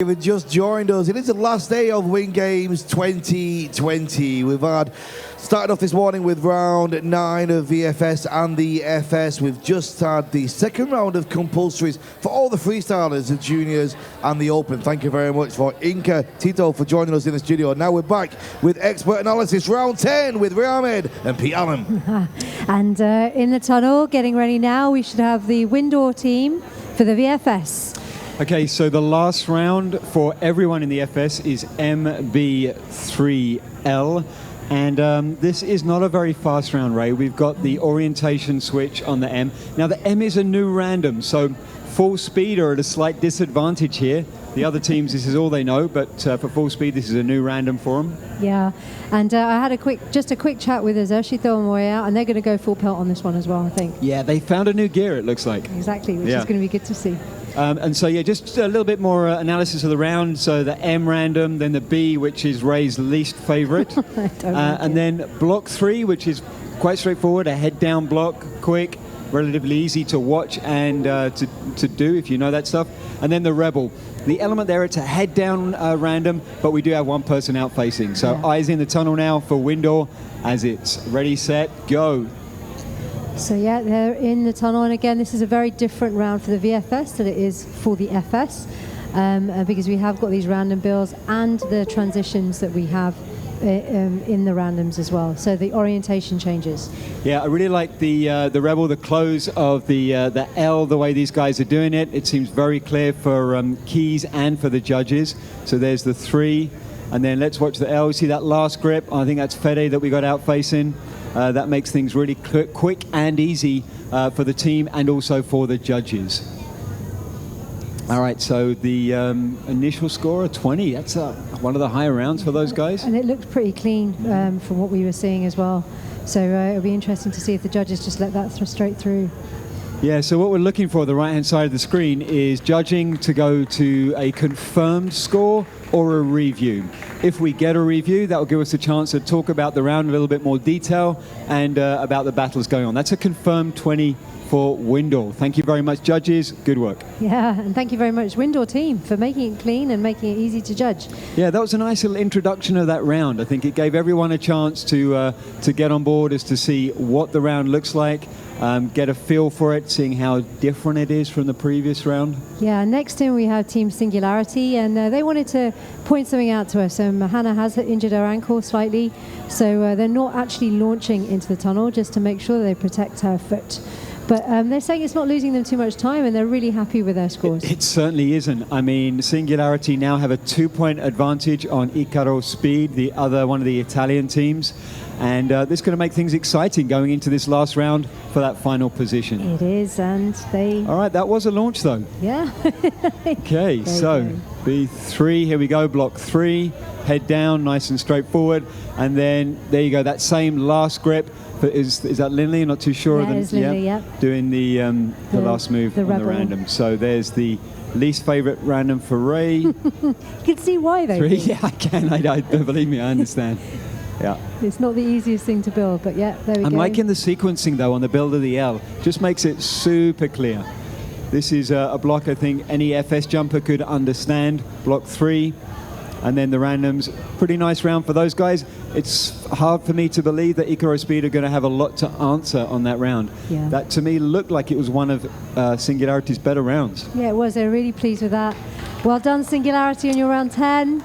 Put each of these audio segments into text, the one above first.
You've just joined us. It is the last day of Win Games 2020. We've started off this morning with round 9 of VFS and the FS. We've just had the second round of compulsories for all the freestylers, the juniors and the open. Thank you very much for Inka Tito for joining us in the studio. Now we're back with expert analysis, round 10 with Ahmed and Pete Allen. And in the tunnel, getting ready now, we should have the Windoor team for the VFS. Okay, so the last round for everyone in the FS is MB3L. And this is not a very fast round, Ray. We've got the orientation switch on the M. Now, the M is a new random, so full speed are at a slight disadvantage here. The other teams, this is all they know, but for full speed, this is a new random for them. Yeah, and I had a quick chat with Azershito on the way out, and they're going to go full pelt on this one as well, I think. Yeah, they found a new gear, it looks like. Exactly, which is going to be good to see. And so, yeah, just a little bit more analysis of the round. So the M random, then the B, which is Ray's least favorite. And then block 3, which is quite straightforward, a head-down block, quick, relatively easy to watch and to do if you know that stuff. And then the RedBull. The element there, it's a head-down random, but we do have one person out-facing. So eyes in the tunnel now for Windoor as it's ready, set, go. So yeah, they're in the tunnel, and again, this is a very different round for the VFS than it is for the FS, because we have got these random builds and the transitions that we have in the randoms as well. So the orientation changes. Yeah, I really like the RedBull, the close of the L, the way these guys are doing it. It seems very clear for keys and for the judges. So there's the 3, and then let's watch the L. See that last grip? I think that's Fede that we got out facing. That makes things really quick and easy for the team and also for the judges. All right, so the initial score of 20, that's one of the higher rounds for those guys. And it looked pretty clean from what we were seeing as well. So it'll be interesting to see if the judges just let that straight through. Yeah, so what we're looking for, the right-hand side of the screen, is judging to go to a confirmed score or a review. If we get a review, that will give us a chance to talk about the round in a little bit more detail and about the battles going on. That's a confirmed 20 for Windoor. Thank you very much, judges. Good work. Yeah, and thank you very much, Windoor team, for making it clean and making it easy to judge. Yeah, that was a nice little introduction of that round. I think it gave everyone a chance to get on board as to see what the round looks like, get a feel for it, seeing how different it is from the previous round. Yeah, next in we have Team Singularity, and they wanted to point something out to us. Hannah has injured her ankle slightly, so they're not actually launching into the tunnel, just to make sure they protect her foot. But they're saying it's not losing them too much time, and they're really happy with their scores. It certainly isn't. I mean, Singularity now have a 2-point advantage on Icaro Speed, the other one of the Italian teams. And this is going to make things exciting going into this last round for that final position. It is, and they... All right, that was a launch, though. Yeah. Okay, so B3, here we go, block 3, head down, nice and straightforward. And then, there you go, that same last grip. But is that Lindley? I'm not too sure. Yeah, it's Lindley, yeah. Doing the last move on the random. So there's the least favorite random for Ray. You can see why, though. 3, yeah, I can. I believe me, I understand. Yeah. It's not the easiest thing to build, but yeah, there we go. I'm liking the sequencing, though, on the build of the L. Just makes it super clear. This is a block I think any FS jumper could understand. Block 3. And then the randoms, pretty nice round for those guys. It's hard for me to believe that Icaro Speed are going to have a lot to answer on that round. Yeah. That, to me, looked like it was one of Singularity's better rounds. Yeah, it was. They're really pleased with that. Well done, Singularity, on your round 10.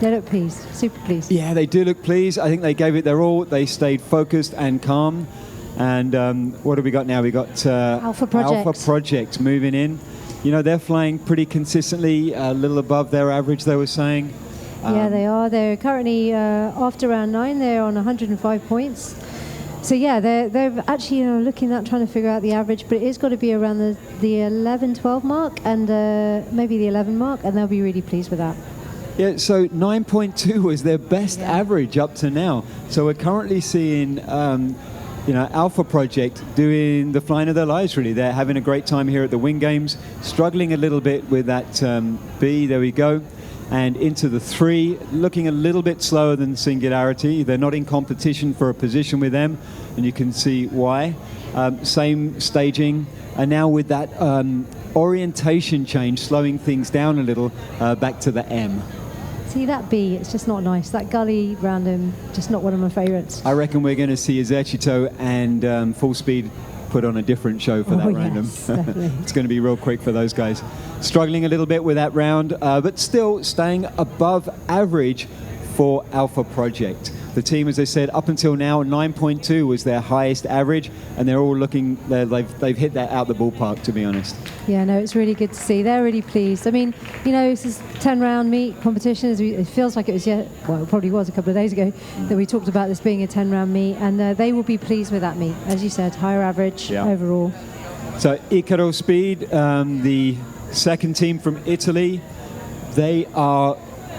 They look pleased, super pleased. Yeah, they do look pleased. I think they gave it their all. They stayed focused and calm. And what have we got now? We got Alpha Project moving in. You know, they're flying pretty consistently, a little above their average, they were saying. Yeah, they are. They're currently, after round 9, they're on 105 points. So yeah, they're actually looking at trying to figure out the average, but it's got to be around the 11, 12 mark and maybe the 11 mark, and they'll be really pleased with that. Yeah, so 9.2 was their best average up to now. So we're currently seeing Alpha Project doing the flying of their lives, really. They're having a great time here at the Win Games, struggling a little bit with that B, there we go, and into the 3, looking a little bit slower than Singularity. They're not in competition for a position with them, and you can see why. same staging, and now with that orientation change, slowing things down a little, back to the M. See that B, it's just not nice. That gully random, just not one of my favourites. I reckon we're going to see Esercito and Full Speed put on a different show for that random. Yes, definitely. It's going to be real quick for those guys. Struggling a little bit with that round, but still staying above average for Alpha Project. The team, as I said, up until now, 9.2 was their highest average, and they're all looking, they've hit that out the ballpark, to be honest. Yeah, no, it's really good to see. They're really pleased. I mean, you know, this is 10-round meet competition. It feels like it was it probably was a couple of days ago that we talked about this being a 10-round meet, and they will be pleased with that meet. As you said, higher average overall. So Icaro Speed, the second team from Italy, they are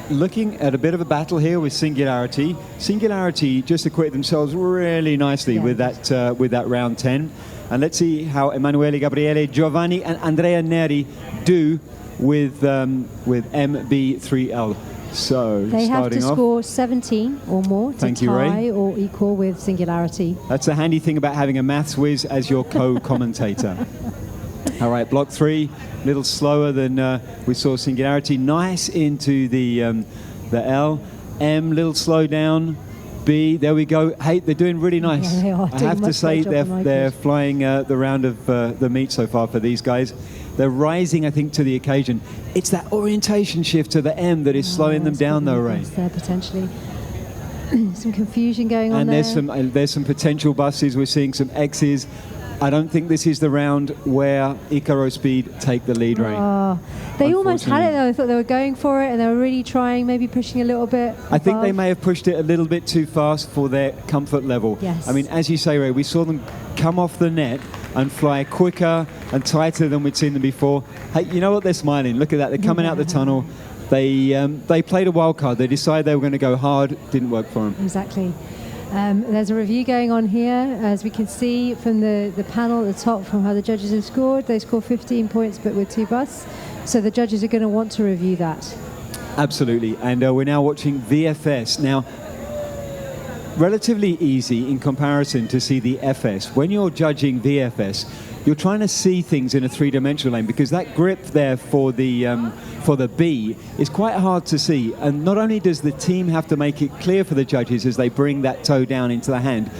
looking at a bit of a battle here with Singularity. Singularity just acquitted themselves really nicely with that round 10. And let's see how Emanuele, Gabriele, Giovanni and Andrea Neri do with MB3L. So they have to off, score 17 or more to tie or equal with Singularity. That's the handy thing about having a maths whiz as your co-commentator. All right, block 3, a little slower than we saw Singularity. Nice into the L. M, little slow down. B, there we go. Hey, they're doing really nice. Yeah, they are I have to say they're flying the round of the meet so far for these guys. They're rising, I think, to the occasion. It's that orientation shift to the M that is slowing them down, though, Ray. There potentially. Some confusion going on there. And there's some potential buses. We're seeing some X's. I don't think this is the round where Icaro Speed take the lead, Ray. They almost had it, though. I thought they were going for it, and they were really trying, maybe pushing a little bit I think they may have pushed it a little bit too fast for their comfort level. Yes. I mean, as you say, Ray, we saw them come off the net and fly quicker and tighter than we'd seen them before. Hey, you know what? They're smiling. Look at that. They're coming out the tunnel. They played a wild card. They decided they were going to go hard. Didn't work for them. Exactly. There's a review going on here, as we can see from the panel at the top from how the judges have scored. They scored 15 points, but with 2 busts. So the judges are going to want to review that. Absolutely. And we're now watching VFS. Now, relatively easy in comparison to see the FS. When you're judging VFS, you're trying to see things in a 3-dimensional lane, because that grip there for the B is quite hard to see. And not only does the team have to make it clear for the judges as they bring that toe down into the hand,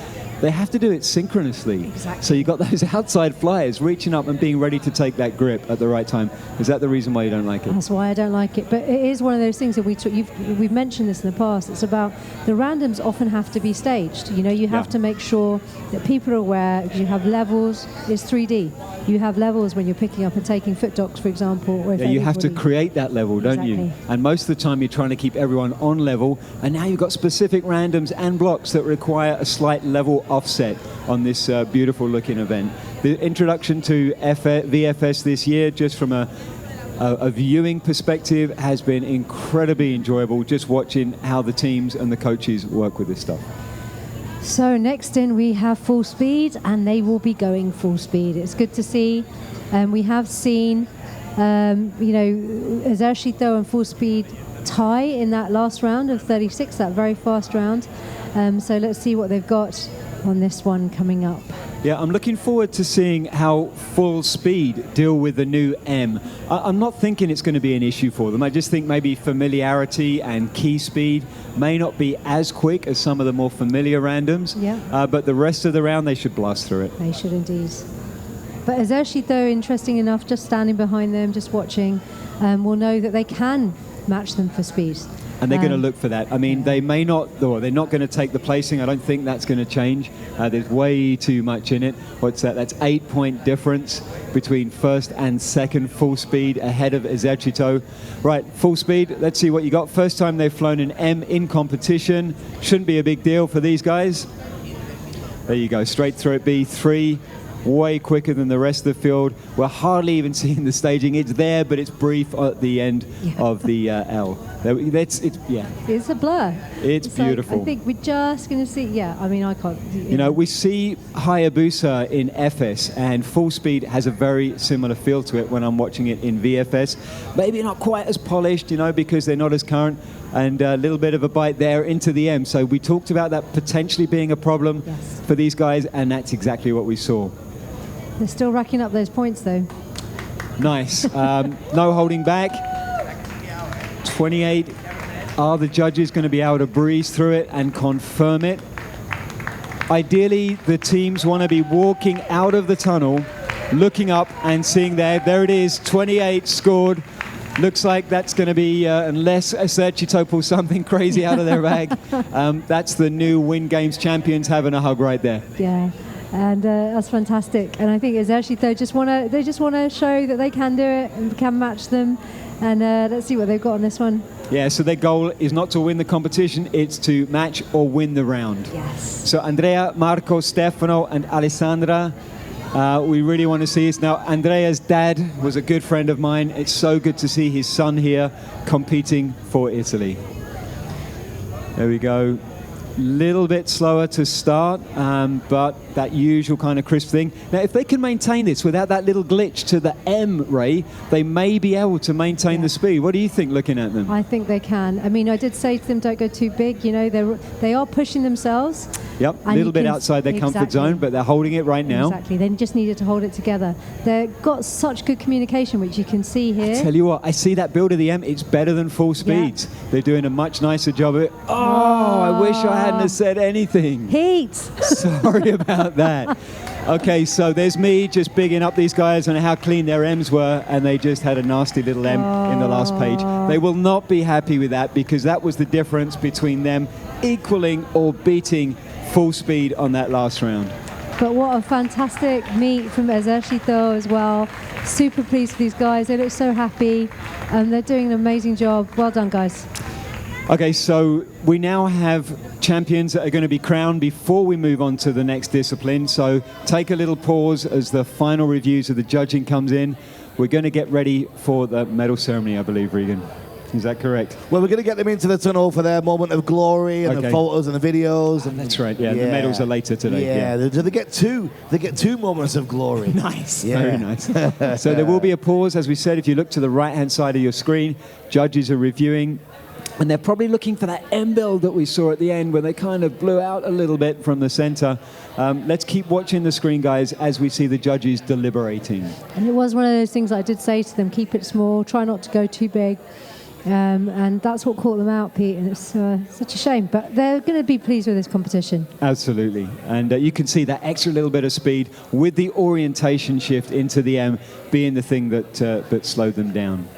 they have to do it synchronously. Exactly. So you've got those outside flyers reaching up and being ready to take that grip at the right time. Is that the reason why you don't like it? That's why I don't like it. But it is one of those things that we've mentioned this in the past. It's about the randoms often have to be staged. You know, you have to make sure that people are aware, because you have levels. It's 3D. You have levels when you're picking up and taking foot docks, for example. Or if you have to create that level, don't you? And most of the time you're trying to keep everyone on level. And now you've got specific randoms and blocks that require a slight level offset on this beautiful looking event. The introduction to VFS this year, just from a viewing perspective, has been incredibly enjoyable, just watching how the teams and the coaches work with this stuff. So next in we have Full Speed, and they will be going full speed. It's good to see. We have seen, Esercito and Full Speed tie in that last round of 36, that very fast round. So let's see what they've got on this one coming up. Yeah, I'm looking forward to seeing how Full Speed deal with the new M. I'm not thinking it's going to be an issue for them. I just think maybe familiarity and key speed may not be as quick as some of the more familiar randoms. Yeah. But the rest of the round, they should blast through it. They should indeed. But Esercito, interesting enough, just standing behind them, just watching, will know that they can match them for speed. And they're going to look for that. I mean, they may not, or they're not going to take the placing. I don't think that's going to change. There's way too much in it. What's that? That's 8-point difference between first and second Full Speed ahead of Esercito. Right, Full Speed, let's see what you got. First time they've flown an M in competition. Shouldn't be a big deal for these guys. There you go, straight through it. B3, way quicker than the rest of the field. We're hardly even seeing the staging. It's there, but it's brief at the end of the L. It's a blur. It's beautiful. I think we're just going to see, I mean, I can't. You know, we see Hayabusa in FS, and Full Speed has a very similar feel to it when I'm watching it in VFS. Maybe not quite as polished, you know, because they're not as current, and a little bit of a bite there into the M. So we talked about that potentially being a problem for these guys, and that's exactly what we saw. They're still racking up those points, though. Nice. No holding back. 28. Are the judges going to be able to breeze through it and confirm it? Ideally, the teams want to be walking out of the tunnel, looking up and seeing there it is, 28 scored. Looks like that's going to be, unless Acerchito pulls something crazy out of their bag, that's the new Win Games champions having a hug right there. Yeah. And that's fantastic. And I think Acerchito they just want to show that they can do it and can match them. And let's see what they've got on this one. Yeah, so their goal is not to win the competition, it's to match or win the round. Yes. So Andrea, Marco, Stefano, and Alessandra, we really want to see this. Now, Andrea's dad was a good friend of mine. It's so good to see his son here competing for Italy. There we go. Little bit slower to start, but that usual kind of crisp thing. Now, if they can maintain this without that little glitch to the M, Ray, they may be able to maintain the speed. What do you think, looking at them? I think they can. I mean, I did say to them, don't go too big. You know, they are pushing themselves. Yep, a little bit outside their comfort zone, but they're holding it right now. Exactly, they just needed to hold it together. They've got such good communication, which you can see here. I tell you what, I see that build of the M, it's better than Full Speeds. Yeah. They're doing a much nicer job of it. Oh, I wish I hadn't have said anything. Heat. Sorry about that. Okay, so there's me just bigging up these guys and how clean their M's were, and they just had a nasty little M in the last page. They will not be happy with that, because that was the difference between them equaling or beating Full Speed on that last round. But what a fantastic meet from Acerchito as well. Super pleased with these guys. They look so happy. They're doing an amazing job. Well done, guys. Okay, so we now have champions that are going to be crowned before we move on to the next discipline. So take a little pause as the final reviews of the judging comes in. We're going to get ready for the medal ceremony, I believe, Regan. Is that correct? Well, we're going to get them into the tunnel for their moment of glory and the photos and the videos. And that's right. Yeah, the medals are later today. Yeah, they get two. They get two moments of glory. Nice. Yeah. Very nice. So there will be a pause, as we said. If you look to the right-hand side of your screen, judges are reviewing. And they're probably looking for that M build that we saw at the end, where they kind of blew out a little bit from the center. Let's keep watching the screen, guys, as we see the judges deliberating. And it was one of those things I did say to them, keep it small, try not to go too big. And that's what caught them out, Pete, and it's such a shame. But they're going to be pleased with this competition. Absolutely. And you can see that extra little bit of speed with the orientation shift into the M being the thing that slowed them down.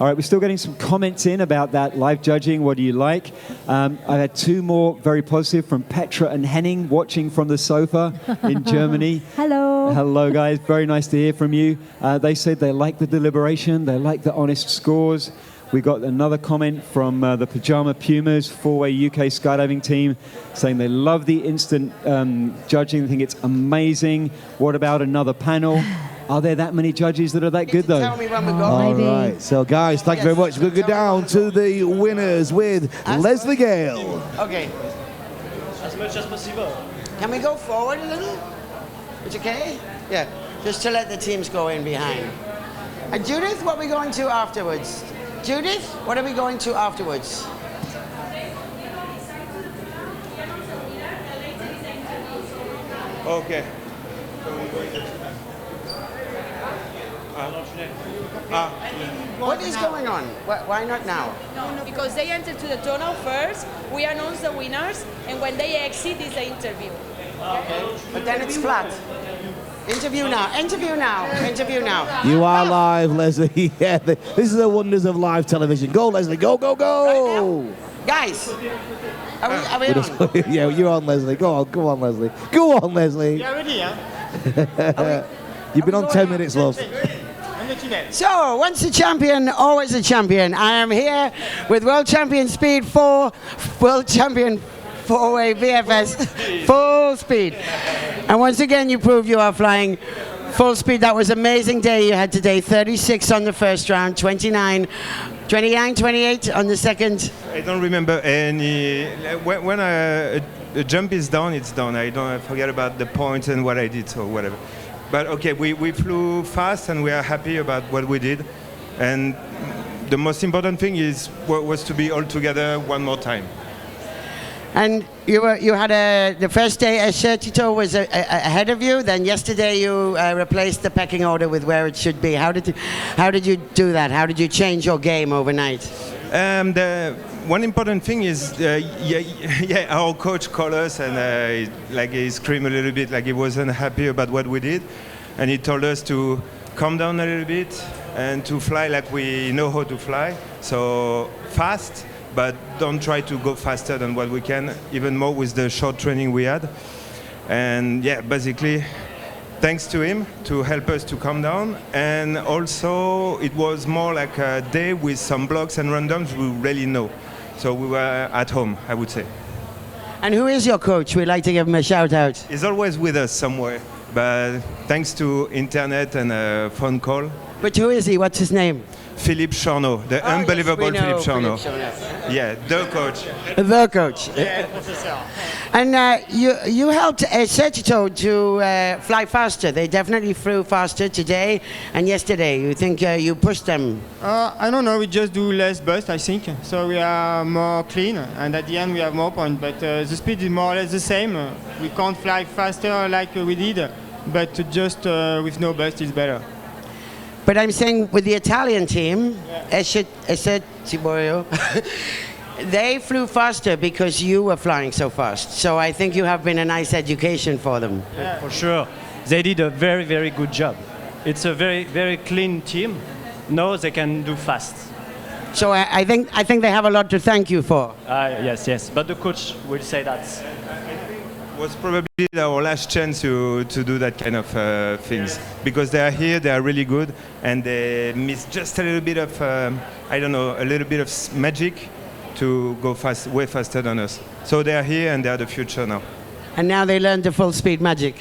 All right, we're still getting some comments in about that live judging. What do you like? I had two more very positive from Petra and Henning watching from the sofa in Germany. Hello. Hello, guys. Very nice to hear from you. They said they like the deliberation. They like the honest scores. We got another comment from the Pajama Pumas, four-way UK skydiving team, saying they love the instant judging. They think it's amazing. What about another panel? Are there that many judges that are that good, though? Tell me when we go. All right. So, guys, thank you very much. We'll go down to the winners with Leslie Gale. Okay. As much as possible. Can we go forward a little? It's okay? Yeah. Just to let the teams go in behind. Judith, what are we going to afterwards? Judith, what are we going to afterwards? Okay. What is going on? Why not now? No, because they enter to the tunnel first, we announce the winners, and when they exit is the interview. Okay. But then it's flat. Interview now, interview now, interview now. You are live, Leslie. Yeah, this is the wonders of live television. Go, Leslie, go, go, go! Right, guys, are we on? Yeah, you're on, Leslie. Go on, Leslie. Go on, Leslie. Yeah, ready, yeah? You've been on 10 minutes, love. So, once a champion, always a champion. I am here with World Champion Speed 4, World Champion 4-way VFS, full speed. And once again, you prove you are flying full speed. That was an amazing day you had today. 36 on the first round, 29, 28 on the second. I don't remember any. When a jump is done, it's done. I forget about the points and what I did or whatever. But okay, we flew fast and we are happy about what we did. And the most important thing was to be all together one more time. And you had the first day Esercito was ahead of you. Then yesterday you replaced the pecking order with where it should be. How did you do that? How did you change your game overnight? The one important thing is, our coach called us and he screamed a little bit, like he wasn't happy about what we did, and he told us to calm down a little bit and to fly like we know how to fly. So fast, but don't try to go faster than what we can, even more with the short training we had. And yeah, basically, thanks to him to help us to calm down. And also, it was more like a day with some blocks and randoms we really know. So we were at home, I would say. And who is your coach? We'd like to give him a shout out. He's always with us somewhere, but thanks to internet and a phone call. But who is he? What's his name? Philippe Charnot, the unbelievable yes, Philippe Charnot. Yeah, the coach. The coach. And you helped Esercito to fly faster. They definitely flew faster today and yesterday. You think you pushed them? I don't know. We just do less burst, I think. So we are more clean, and at the end we have more points. But the speed is more or less the same. We can't fly faster like we did, but just with no burst is better. But I'm saying with the Italian team, Esercito, they flew faster because you were flying so fast. So I think you have been a nice education for them. Yeah, for sure. They did a very, very good job. It's a very, very clean team. Now they can do fast. So I think they have a lot to thank you for. Yes. But the coach will say that. Was probably our last chance to do that kind of things, because they are here, they are really good, and they miss just a little bit of a little bit of magic to go way faster than us. So they are here and they are the future now. And now they learned the full speed magic.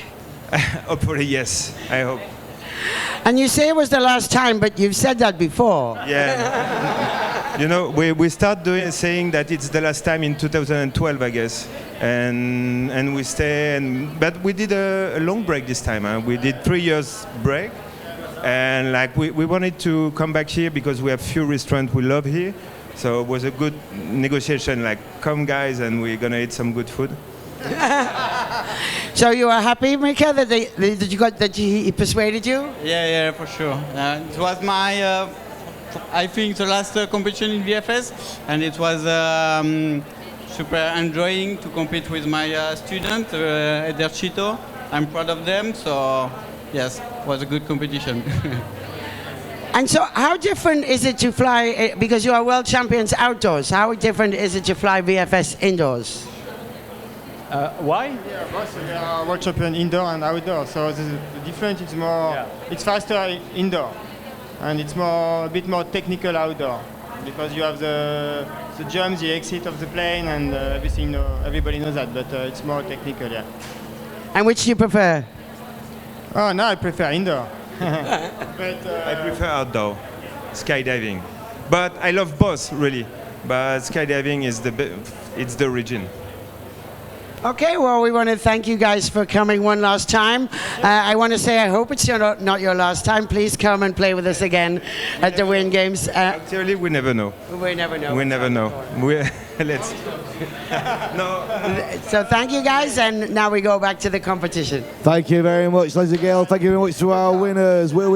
Hopefully, yes, I hope. And you say it was the last time, but you've said that before. Yeah. You know, we start saying that it's the last time in 2012, I guess. And we stay, but we did a long break this time. Huh? We did 3 years break, and like we wanted to come back here because we have few restaurants we love here. So it was a good negotiation. Like, come guys, and we're gonna eat some good food. So you are happy, Mika, that he persuaded you? Yeah, for sure. It was my, I think, the last competition in VFS, and it was super enjoying to compete with my student, Esercito. I'm proud of them, so yes, it was a good competition. And so how different is it to fly, because you are world champions outdoors, how different is it to fly VFS indoors? Why? Yeah, both we are world champion indoor and outdoor. So the difference is more, it's faster indoor, and it's a bit more technical outdoor, because you have the jumps, the exit of the plane, and everything. Everybody knows that, but it's more technical, yeah. And which do you prefer? Oh, no, I prefer indoor. But, I prefer outdoor, skydiving. But I love both, really. But skydiving is it's the origin. Okay, well, we want to thank you guys for coming one last time. I want to say I hope it's not your last time. Please come and play with us again at the Win Games. Actually, we never know. We never know. We never know. Let's. No. So thank you guys, and now we go back to the competition. Thank you very much, ladies and girls. Thank you very much to our winners. We'll be